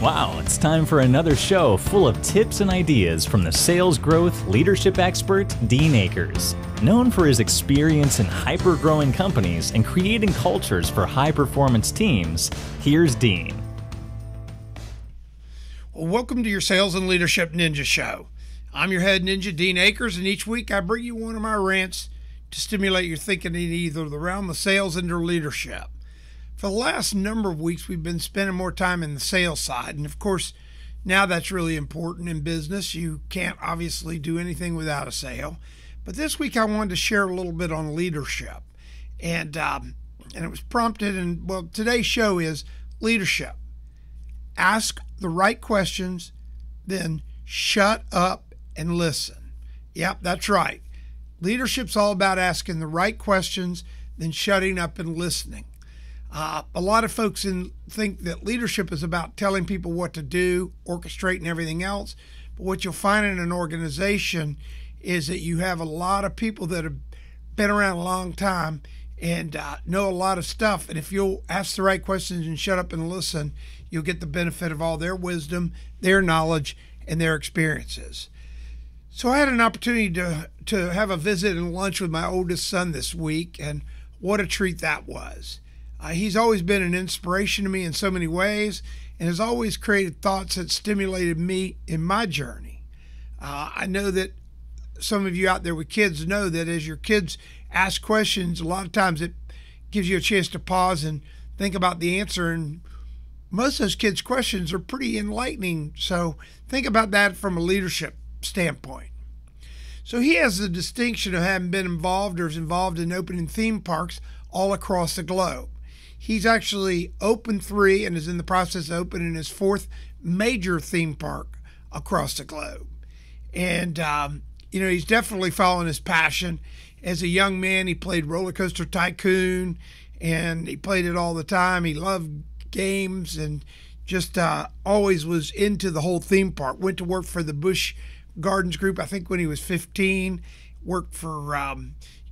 Wow, it's time for another show full of tips and ideas from the sales growth leadership expert, Dean Akers. Known for his experience in hyper-growing companies and creating cultures for high-performance teams, here's Dean. Well, welcome to your Sales and Leadership Ninja Show. I'm your head ninja, Dean Akers, and each week I bring you one of my rants to stimulate your thinking in either the realm of sales and or leadership. For the last number of weeks, we've been spending more time in the sales side. And of course, now that's really important in business. You can't obviously do anything without a sale. But this week, I wanted to share a little bit on leadership. And it was prompted, and well, today's show is leadership. Ask the right questions, then shut up and listen. Yep, that's right. Leadership's all about asking the right questions, then shutting up and listening. A lot of folks think that leadership is about telling people what to do, orchestrate, and everything else. But what you'll find in an organization is that you have a lot of people that have been around a long time and know a lot of stuff. And if you'll ask the right questions and shut up and listen, you'll get the benefit of all their wisdom, their knowledge, and their experiences. So I had an opportunity to have a visit and lunch with my oldest son this week, and what a treat that was. He's always been an inspiration to me in so many ways and has always created thoughts that stimulated me in my journey. I know that some of you out there with kids know that as your kids ask questions, a lot of times it gives you a chance to pause and think about the answer. And most of those kids' questions are pretty enlightening. So think about that from a leadership standpoint. So he has the distinction of having been involved or is involved in opening theme parks all across the globe. He's actually opened 3 and is in the process of opening his 4th major theme park across the globe. And, he's definitely following his passion. As a young man, he played Roller Coaster Tycoon, and he played it all the time. He loved games and just always was into the whole theme park. Went to work for the Busch Gardens Group, I think, when he was 15. Worked for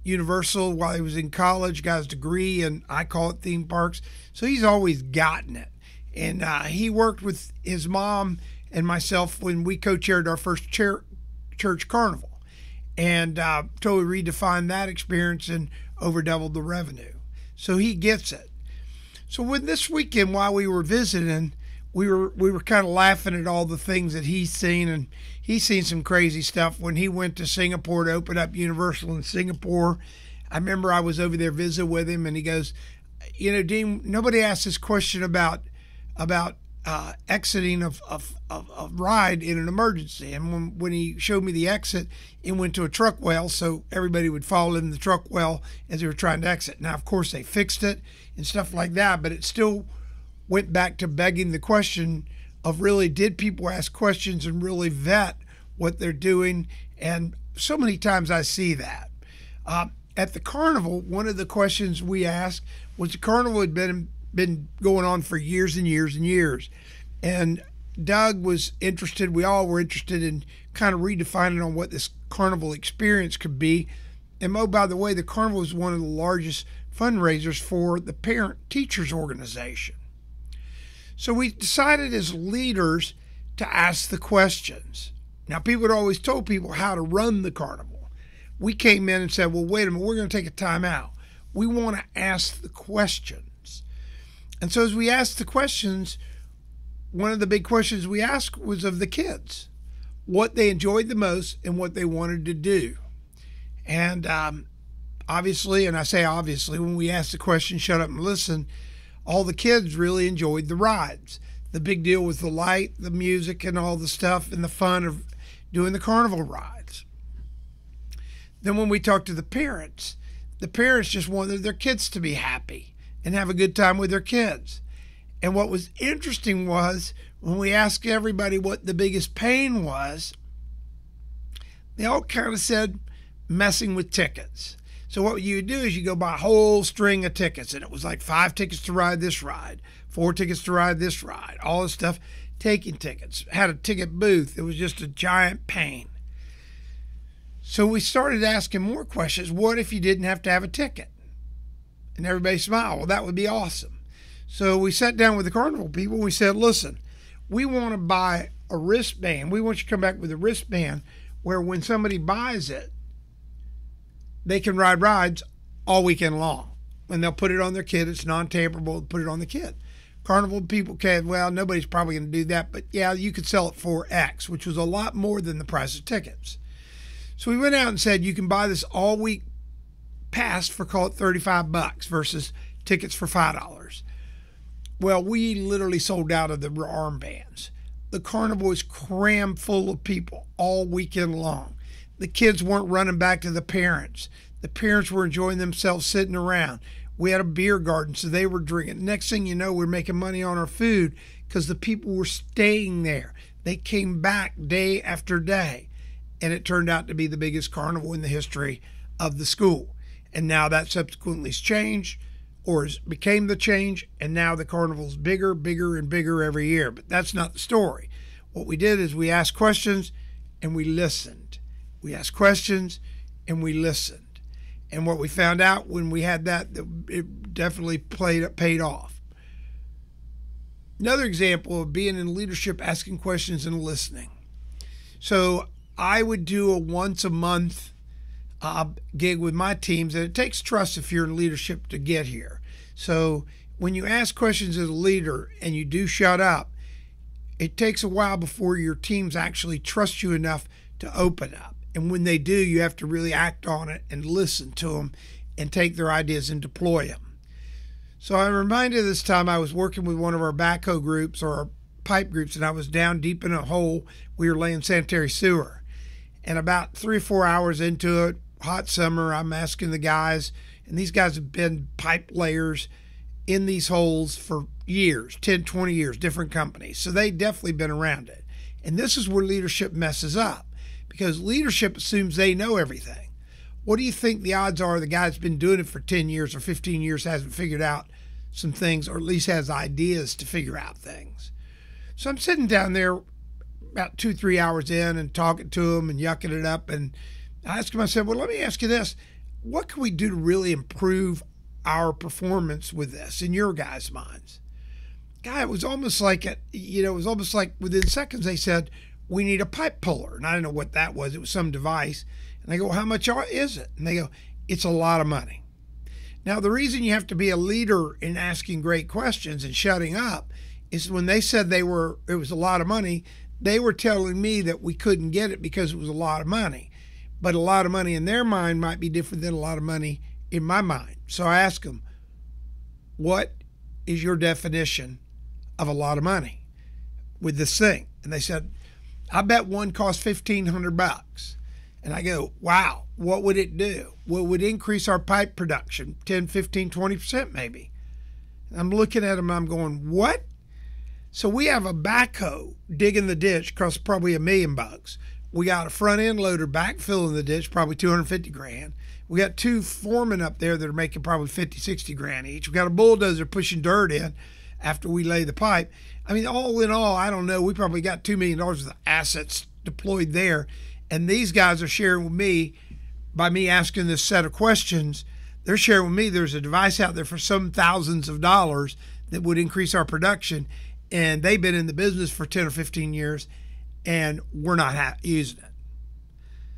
Universal while he was in college, got his degree, and I call it theme parks. So he's always gotten it. And he worked with his mom and myself when we co-chaired our first church carnival, and totally redefined that experience and over doubled the revenue. So he gets it. So when this weekend, while we were visiting, we were kind of laughing at all the things that he's seen, and he's seen some crazy stuff. When he went to Singapore to open up Universal in Singapore, I remember I was over there visiting with him, and he goes, Dean, nobody asked this question about exiting of a ride in an emergency. And when he showed me the exit, it went to a truck well, so everybody would follow in the truck well as they were trying to exit. Now, of course, they fixed it and stuff like that, but it still went back to begging the question of really, did people ask questions and really vet what they're doing? And so many times I see that. At the carnival, one of the questions we asked was, the carnival had been going on for years and years and years. And Doug was interested, we all were interested in kind of redefining on what this carnival experience could be. And by the way, the carnival is one of the largest fundraisers for the parent teachers organization. So we decided as leaders to ask the questions. Now, people had always told people how to run the carnival. We came in and said, well, wait a minute, we're going to take a time out. We want to ask the questions. And so as we asked the questions, one of the big questions we asked was of the kids, what they enjoyed the most and what they wanted to do. And obviously, and I say obviously, when we asked the question, shut up and listen, all the kids really enjoyed the rides. The big deal was the light, the music, and all the stuff and the fun of doing the carnival rides. Then when we talked to the parents just wanted their kids to be happy and have a good time with their kids. And what was interesting was when we asked everybody what the biggest pain was, they all kind of said messing with tickets. So what you do is you go buy a whole string of tickets, and it was like 5 tickets to ride this ride, 4 tickets to ride this ride, all this stuff, taking tickets, had a ticket booth. It was just a giant pain. So we started asking more questions. What if you didn't have to have a ticket? And everybody smiled. Well, that would be awesome. So we sat down with the carnival people. We said, listen, we want to buy a wristband. We want you to come back with a wristband where when somebody buys it, they can ride rides all weekend long. And they'll put it on their kid. It's non-tamperable. Put it on the kid. Carnival people can, well, nobody's probably going to do that. But yeah, you could sell it for X, which was a lot more than the price of tickets. So we went out and said, you can buy this all week pass for, call it $35 versus tickets for $5. Well, we literally sold out of the armbands. The carnival was crammed full of people all weekend long. The kids weren't running back to the parents. The parents were enjoying themselves sitting around. We had a beer garden, so they were drinking. Next thing you know, we're making money on our food because the people were staying there. They came back day after day, and it turned out to be the biggest carnival in the history of the school. And now that subsequently has changed, or became the change, and now the carnival's bigger, bigger, and bigger every year. But that's not the story. What we did is we asked questions and we listened. We asked questions and we listened. And what we found out when we had that, it definitely paid off. Another example of being in leadership, asking questions and listening. So I would do a once a month gig with my teams, and it takes trust if you're in leadership to get here. So when you ask questions as a leader and you do shut up, it takes a while before your teams actually trust you enough to open up. And when they do, you have to really act on it and listen to them and take their ideas and deploy them. So I'm reminded this time I was working with one of our backhoe groups or our pipe groups, and I was down deep in a hole. We were laying sanitary sewer. And about 3 or 4 hours into it, hot summer, I'm asking the guys, and these guys have been pipe layers in these holes for years, 10, 20 years, different companies. So they've definitely been around it. And this is where leadership messes up, because leadership assumes they know everything. What do you think the odds are the guy's been doing it for 10 years or 15 years hasn't figured out some things, or at least has ideas to figure out things? So I'm sitting down there about 2, 3 hours in and talking to him and yucking it up, and I asked him, I said, well, let me ask you this. What can we do to really improve our performance with this in your guys' minds? Guy, it was almost like, within seconds they said, we need a pipe puller. And I didn't know what that was. It was some device. And I go, how much is it? And they go, it's a lot of money. Now, the reason you have to be a leader in asking great questions and shutting up is when they said it was a lot of money, they were telling me that we couldn't get it because it was a lot of money. But a lot of money in their mind might be different than a lot of money in my mind. So I asked them, what is your definition of a lot of money with this thing? And they said, I bet one costs $1,500. And I go, wow, what would it do? Well, it would increase our pipe production 10, 15, 20% maybe. And I'm looking at them and I'm going, what? So we have a backhoe digging the ditch, costs probably $1 million. We got a front end loader backfilling the ditch, probably $250,000. We got 2 foremen up there that are making probably $50,000-$60,000 each. We got a bulldozer pushing dirt in after we lay the pipe. I mean, all in all, I don't know, we probably got $2 million worth of assets deployed there. And these guys are sharing with me, by me asking this set of questions, they're sharing with me there's a device out there for some thousands of dollars that would increase our production. And they've been in the business for 10 or 15 years, and we're not using it.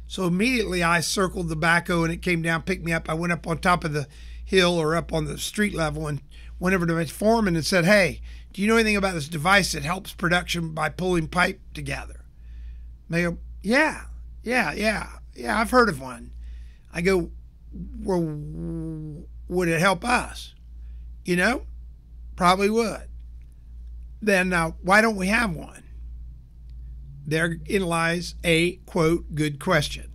So immediately I circled the backhoe and it came down, picked me up. I went up on top of the hill or up on the street level and went over to my foreman and said, hey, do you know anything about this device that helps production by pulling pipe together? And they go, yeah, I've heard of one. I go, well, would it help us? Probably would. Then why don't we have one? Therein lies a, quote, good question.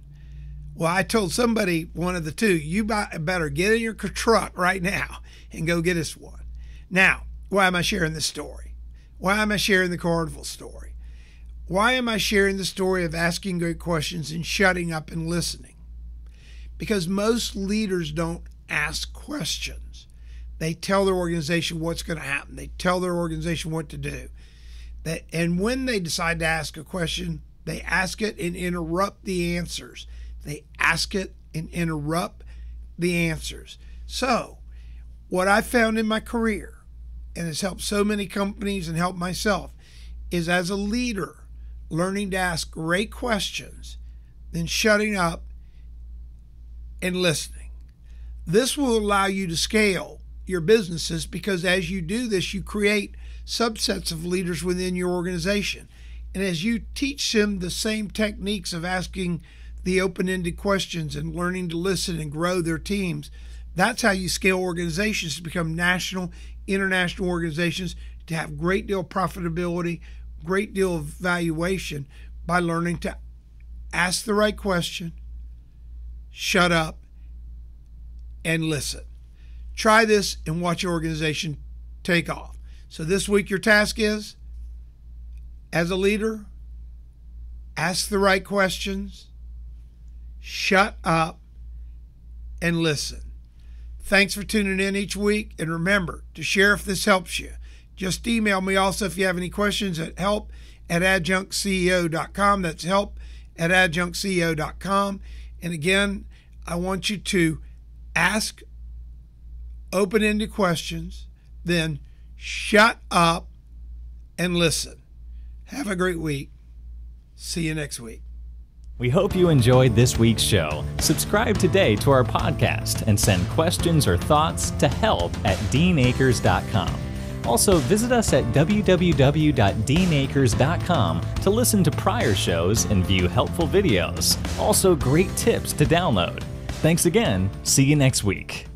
Well, I told somebody, one of the two, you better get in your truck right now and go get us one. Now, why am I sharing this story? Why am I sharing the carnival story? Why am I sharing the story of asking great questions and shutting up and listening? Because most leaders don't ask questions. They tell their organization what's going to happen. They tell their organization what to do. And when they decide to ask a question, they ask it and interrupt the answers. They ask it and interrupt the answers. So what I found in my career, and has helped so many companies and helped myself, is, as a leader, learning to ask great questions, then shutting up and listening. This will allow you to scale your businesses, because as you do this, you create subsets of leaders within your organization. And as you teach them the same techniques of asking the open-ended questions and learning to listen and grow their teams, that's how you scale organizations to become national, international organizations, to have great deal of profitability, great deal of valuation, by learning to ask the right question, shut up, and listen. Try this and watch your organization take off. So this week your task is, as a leader, ask the right questions, shut up, and listen. Thanks for tuning in each week, and remember to share if this helps you. Just email me also if you have any questions at help@adjunctceo.com. That's help@adjunctceo.com. And again, I want you to ask open-ended questions, then shut up and listen. Have a great week. See you next week. We hope you enjoyed this week's show. Subscribe today to our podcast and send questions or thoughts to help@deanakers.com. Also, visit us at www.deanakers.com to listen to prior shows and view helpful videos. Also, great tips to download. Thanks again. See you next week.